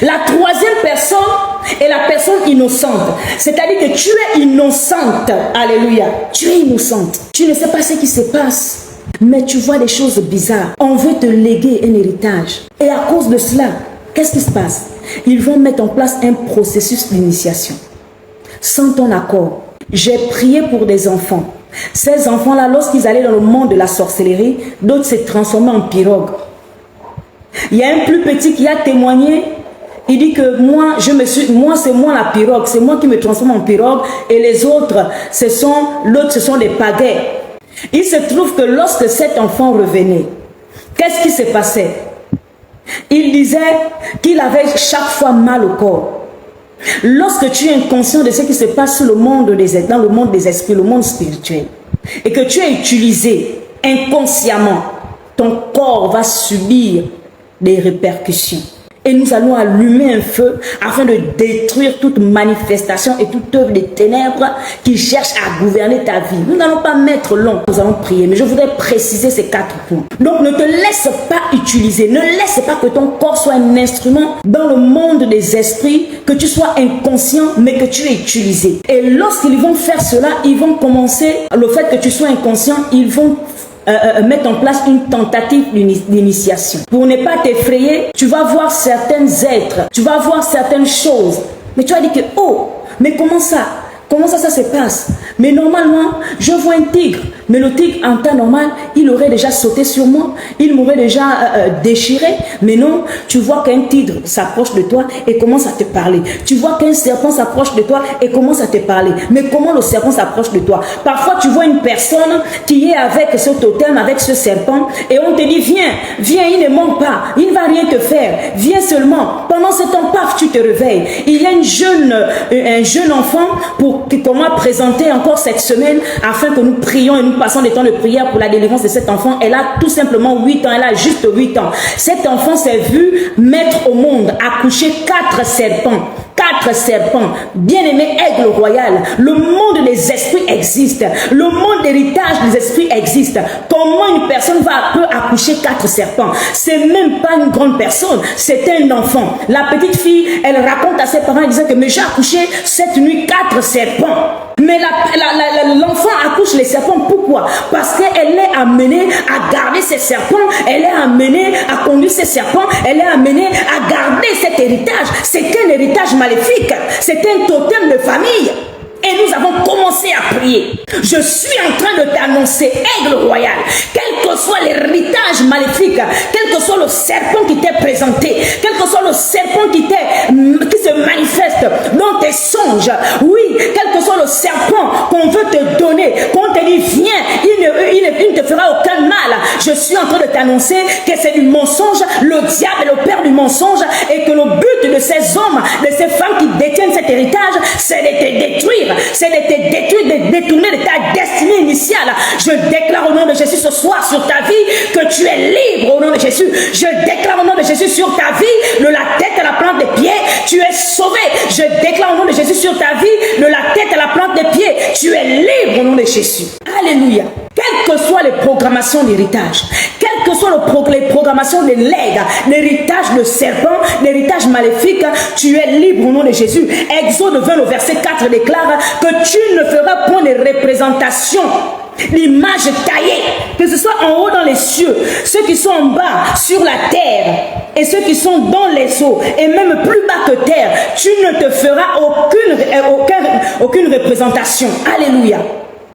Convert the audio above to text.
La troisième personne est la personne innocente. C'est-à-dire que tu es innocente. Alléluia. Tu es innocente. Tu ne sais pas ce qui se passe. Mais tu vois des choses bizarres. On veut te léguer un héritage. Et à cause de cela, qu'est-ce qui se passe? Ils vont mettre en place un processus d'initiation. Sans ton accord. J'ai prié pour des enfants. Ces enfants-là, lorsqu'ils allaient dans le monde de la sorcellerie, d'autres se transformaient en pirogues. Il y a un plus petit qui a témoigné. Il dit que moi, c'est moi la pirogue. C'est moi qui me transforme en pirogue. Et les autres, ce sont des pagaies. Il se trouve que lorsque cet enfant revenait, qu'est-ce qui se passait? Il disait qu'il avait chaque fois mal au corps. Lorsque tu es inconscient de ce qui se passe dans le monde des esprits, le monde spirituel, et que tu es utilisé inconsciemment, ton corps va subir des répercussions. Et nous allons allumer un feu afin de détruire toute manifestation et toute œuvre des ténèbres qui cherche à gouverner ta vie. Nous n'allons pas mettre long, nous allons prier, mais je voudrais préciser ces 4 points. Donc ne te laisse pas utiliser, ne laisse pas que ton corps soit un instrument dans le monde des esprits, que tu sois inconscient, mais que tu es utilisé. Et lorsqu'ils vont faire cela, ils vont commencer, le fait que tu sois inconscient, ils vont mettre en place une tentative d'initiation. Pour ne pas t'effrayer, tu vas voir certains êtres, tu vas voir certaines choses, mais tu vas dire que, oh, mais comment ça se passe? Mais normalement, je vois un tigre, mais le tigre en temps normal, il aurait déjà sauté sur moi, il m'aurait déjà déchiré, mais non, tu vois qu'un tigre s'approche de toi et commence à te parler. Tu vois qu'un serpent s'approche de toi et commence à te parler. Mais comment le serpent s'approche de toi? Parfois, tu vois une personne qui est avec ce totem, avec ce serpent, et on te dit, viens, il ne manque pas, il ne va rien te faire, viens seulement. Pendant ce temps, paf, tu te réveilles. Il y a un jeune enfant qu'on m'a présenté encore cette semaine afin que nous prions et nous passons des temps de prière pour la délivrance de cet enfant. Elle a tout simplement 8 ans, elle a juste 8 ans. Cet enfant s'est vu mettre au monde, accoucher 4 serpents. 4 serpents, bien-aimé aigle royal. Le monde des esprits existe. Le monde d'héritage des esprits existe. Comment une personne peut accoucher 4 serpents? C'est même pas une grande personne, c'est un enfant. La petite fille, elle raconte à ses parents, elle disait que mais j'ai accouché cette nuit 4 serpents. Mais l'enfant accouche les serpents. Pourquoi? Parce qu'elle est amenée à garder ces serpents, elle est amenée à conduire ces serpents, elle est amenée à garder cet héritage. C'est un héritage maléfique, c'est un totem de famille. Et nous avons commencé à prier. Je suis en train de t'annoncer, aigle royal, quel que soit l'héritage maléfique, quel que soit le serpent qui t'est présenté, quel que soit le serpent qui se manifeste dans tes songes, oui, quel que soit le serpent qu'on veut te donner, qu'on te dit viens, il ne te fera aucun mal. Je suis en train de t'annoncer que c'est du mensonge, le diable est le père du mensonge, et que le but de ces hommes, de ces femmes qui détiennent cet héritage, c'est de te détruire. C'est de te détruire, de détourner de ta destinée initiale. Je déclare au nom de Jésus ce soir sur ta vie que tu es libre au nom de Jésus. Je déclare au nom de Jésus sur ta vie, de la tête à la plante des pieds, tu es sauvé. Je déclare au nom de Jésus sur ta vie, de la tête à la plante des pieds, tu es libre au nom de Jésus. Alléluia. Quelles que soient les programmations d'héritage, quelles que soient les programmations de legs, l'héritage de serpent, l'héritage maléfique, tu es libre au nom de Jésus. Exode 20, le verset 4 déclare que tu ne feras point de représentation l'image taillée, que ce soit en haut dans les cieux, ceux qui sont en bas sur la terre et ceux qui sont dans les eaux et même plus bas que terre, tu ne te feras aucune représentation. Alléluia.